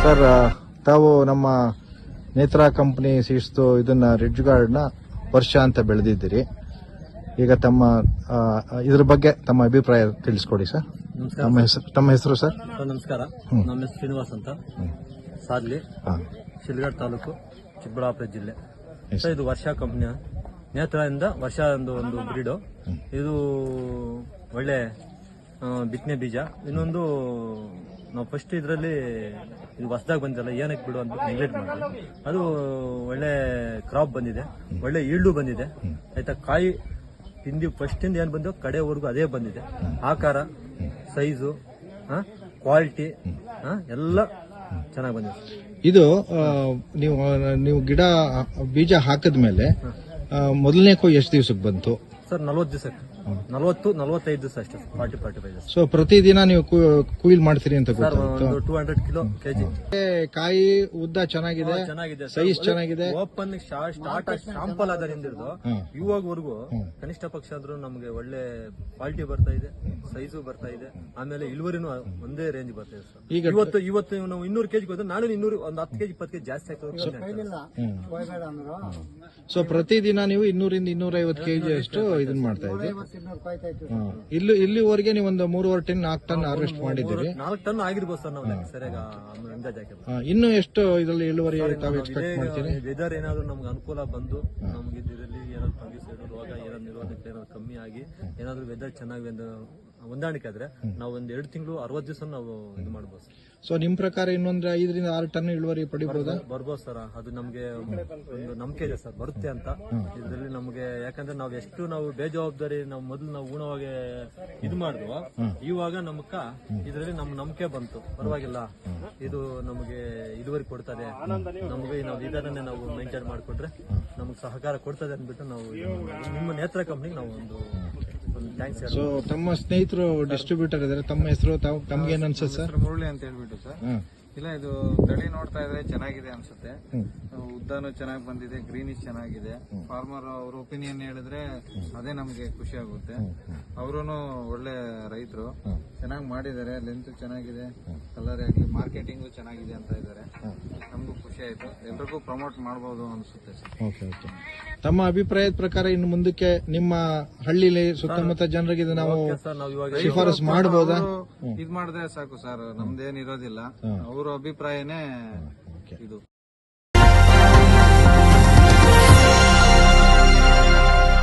Sir, ತಾವು ನಮ್ಮ Netra company ಸೀಡ್ಸ್ದು ಇದನ್ನ ರಿಡ್ಜ್ ಗಾರ್ಡ್ನ ವರ್ಷ ಅಂತ ಬೆಳೆದಿದ್ದೀರಿ. ಈಗ ಇದ್ರ ಬಗ್ಗೆ ತಮ್ಮ ಅಭಿಪ್ರಾಯ ತಿಳಿಸ್ಕೊಡಿ ಸರ್. ತಮ್ಮ ಹೆಸರು ಸರ್? ನಮಸ್ಕಾರ, ನಮ್ಮ ಹೆಸರು ಶ್ರೀನಿವಾಸ್ ಅಂತ, ಸಾದ್ಲಿ, ಶಿಲ್ಘಾಟ್ ತಾಲೂಕು, ಚಿಕ್ಕಬಳ್ಳಾಪುರ ಜಿಲ್ಲೆ. ಇದು ವರ್ಷ ಕಂಪನಿಯ ನೇತ್ರಾದಿಂದ ವರ್ಷ ಒಂದು ಬ್ರೀಡು. ಇದು ಒಳ್ಳೆ ಬಿತ್ತನೆ ಬೀಜ. ಇನ್ನೊಂದು ನಾವು ಫಸ್ಟ್ ಇದರಲ್ಲಿ ಇದು ಹೊಸದಾಗಿ ಬಂದಿಲ್ಲ, ಏನಕ್ಕೆ ಬಿಡು ಅಂತ ನೆಗ್ಲೆಕ್ಟ್ ಮಾಡಿದ್ವಿ. ಅದು ಒಳ್ಳೆ ಕ್ರಾಪ್ ಬಂದಿದೆ, ಒಳ್ಳೆ ಈಲ್ಡು ಬಂದಿದೆ ಆಯ್ತಾ. ಕಾಯಿ ಹಿಂದಿ ಫಸ್ಟಿಂದ ಏನ್ ಬಂದಿದೆ ಕಡೆವರೆಗೂ ಅದೇ ಬಂದಿದೆ. ಆಕಾರ, ಸೈಜು, ಕ್ವಾಲಿಟಿ ಎಲ್ಲ ಚೆನ್ನಾಗಿ ಬಂದಿದೆ. ಇದು ನೀವು ಗಿಡ ಬೀಜ ಹಾಕಿದ್ಮೇಲೆ ಮೊದಲನೇ ಕೊಯ್ಲು ಎಷ್ಟು ದಿವಸಕ್ಕೆ ಬಂತು ಸರ್? 40 ದಿವಸಕ್ಕೆ, 40-45 ದಿವಸ ಅಷ್ಟೇ, 40-45 ದಿವಸ. ಸೊ ಪ್ರತಿದಿನ ನೀವು ಕುಯ್ಲ್ ಮಾಡ್ತೀರಿ ಅಂತ ಸರ್? ಒಂದು 200 ಕಿಲೋ ಕೆಜಿ. ಕಾಯಿ ಉದ್ದ ಚೆನ್ನಾಗಿದೆ, ಸೈಜ್ ಚೆನ್ನಾಗಿದೆ. ಓಪನ್ ಸ್ಟಾರ್ಟ್ ಶಾಂಪಲ್ ಅದರಿಂದ ಇವಾಗವರೆಗೂ ಕನಿಷ್ಠ ಪಕ್ಷ ಆದ್ರೂ ನಮಗೆ ಒಳ್ಳೆ ಕ್ವಾಲಿಟಿ ಬರ್ತಾ ಇದೆ, ಸೈಜು ಬರ್ತಾ ಇದೆ, ಆಮೇಲೆ ಇಳುವರಿನೂ ಒಂದೇ ರೇಂಜ್ ಬರ್ತಾ ಇದೆ ಸರ್. ಇವತ್ತು ನಾವು 200 ಕೆಜಿ ಹೋದ್ರೆ ನಾಳೆ 200, ಒಂದು 10 ಕೆಜಿ 20 ಕೆಜಿ ಜಾಸ್ತಿ ಆಗ್ತದೆ. ಸೊ ಪ್ರತಿದಿನ ನೀವು 200-250 ಕೆಜಿ ಅಷ್ಟು ಇದನ್ನ ಮಾಡ್ತಾ ಇದ್ದೀವಿ. ಇಲ್ಲಿವರೆಗೆ ನೀವು ಒಂದು 3.5 ಟನ್ 4 ಟನ್ ಹಾರ್ವೆಸ್ಟ್ ಮಾಡಿದ್ದೀರಿ. 4 ಟನ್ ಆಗಿರ್ಬೋದು ಸರ್. ನಾವು ಸರಿಯಾಗಿ ಅಂದಾಜು ಹಾಕಿದ್ವಿ. ಇನ್ನು ಎಷ್ಟು ಇದರಲ್ಲಿ ಇಳುವರಿ ತಾವು ಎಕ್ಸ್ಪೆಕ್ಟ್ ಮಾಡ್ತೀರಿ? ವೆದರ್ ಏನಾದ್ರು ನಮ್ಗೆ ಅನುಕೂಲ ಬಂದು ನಮ್ಗೆ ಇದರಲ್ಲಿ ಏನಾದ್ರು ಫಂಗಿಸೈಡ್ ರೋಗ ಏನಾದ್ರು ನಿರೋಧಕ ಏನಾದ್ರು ಕಮ್ಮಿ ಆಗಿ ಏನಾದ್ರು ವೆದರ್ ಚೆನ್ನಾಗಿ ಹೊಂದಾಣಿಕೆ ಆದ್ರೆ ನಾವು ಒಂದು 2 ತಿಂಗಳು 60 ದಿವಸ ನಾವು ಇದು ಮಾಡಬಹುದು. ಸೊ ನಿಮ್ ಪ್ರಕಾರ ಇನ್ನೊಂದು 5-6 ಟನ್ ಇಳುವರಿ ಪಡಿಬಹುದಾ? ಬರ್ಬೋದು ಸರ್. ಅದು ನಮ್ಗೆ ಒಂದು ನಂಬಿಕೆ ಇದೆ ಸರ್, ಬರುತ್ತೆ ಅಂತ. ಇದರಲ್ಲಿ ನಮ್ಗೆ ಯಾಕಂದ್ರೆ ನಾವು ಎಷ್ಟು ಬೇಜವಾಬ್ದಾರಿ ನಾವು ಮೊದಲು ನಾವು ಊಣವಾಗಿ ಇದು ಮಾಡಿದ್ವು, ಇವಾಗ ನಮ್ಕ ಇದರಲ್ಲಿ ನಮ್ ನಂಬಿಕೆ ಬಂತು. ಪರವಾಗಿಲ್ಲ, ಇದು ನಮಗೆ ಇಳುವರಿ ಕೊಡ್ತದೆ, ನಮ್ಗೆ ನಾವು ಇದನ್ನೇ ನಾವು ಮೇಂಟೈನ್ ಮಾಡ್ಕೊಂಡ್ರೆ ನಮ್ಗೆ ಸಹಕಾರ ಕೊಡ್ತದೆ ಅಂದ್ಬಿಟ್ಟು ನಾವು ನಿಮ್ಮ ನೇತ್ರ ಕಂಪ್ನಿಗೆ ನಾವು ಒಂದು ಥ್ಯಾಂಕ್ಸ್. ಸೊ ತಮ್ಮ ಸ್ನೇಹಿತರು ಡಿಸ್ಟ್ರಿಬ್ಯೂಟರ್ ಇದಾರೆ, ತಮ್ಮ ಹೆಸರು ತಮ್ಗೆ ಏನ್ ಅನ್ಸುತ್ತೆ ಸರ್? ಮುರಳಿ ಅಂತ ಹೇಳ್ಬಿಟ್ಟು ಸರ್. ಇಲ್ಲ, ಇದು ತಳಿ ನೋಡ್ತಾ ಇದ್ರೆ ಚೆನ್ನಾಗಿದೆ ಅನ್ಸುತ್ತೆ. ಉದ್ದಾನು ಚೆನ್ನಾಗಿ ಬಂದಿದೆ, ಗ್ರೀನಿಶ್ ಚೆನ್ನಾಗಿದೆ. ಫಾರ್ಮರ್ ಅವ್ರ ಒಪಿನಿಯನ್ ಹೇಳಿದ್ರೆ ಅದೇ ನಮ್ಗೆ ಖುಷಿ ಆಗುತ್ತೆ. ಅವರು ಒಳ್ಳೆ ರೈತರು, ಚೆನ್ನಾಗಿ ಮಾಡಿದ್ದಾರೆ. ಲೆಂತ್ ಚೆನ್ನಾಗಿದೆ, ಕಲರ್ ಆಗಲಿ, ಮಾರ್ಕೆಟಿಂಗು ಚೆನ್ನಾಗಿದೆ ಅಂತ ಇದ್ದಾರೆ. ನಮಗೂ ಖುಷಿ ಆಯ್ತು. ಎಲ್ರಿಗೂ ಪ್ರಮೋಟ್ ಮಾಡಬಹುದು ಅನ್ಸುತ್ತೆ ಸರ್. ಓಕೆ. ತಮ್ಮ ಅಭಿಪ್ರಾಯದ ಪ್ರಕಾರ ಇನ್ನು ಮುಂದಕ್ಕೆ ನಿಮ್ಮ ಹಳ್ಳಿಲಿ ಸುತ್ತಮುತ್ತ ಜನರಿಗೆ ನಾವು ಶಿಫಾರಸು ಮಾಡಬಹುದಾ? ಇದ್ ಮಾಡಿದ್ರೆ ಸಾಕು ಸರ್, ನಮ್ದೇನ್ ಇರೋದಿಲ್ಲ. ಅವ್ರ ಅಭಿಪ್ರಾಯನೇ ಇದು.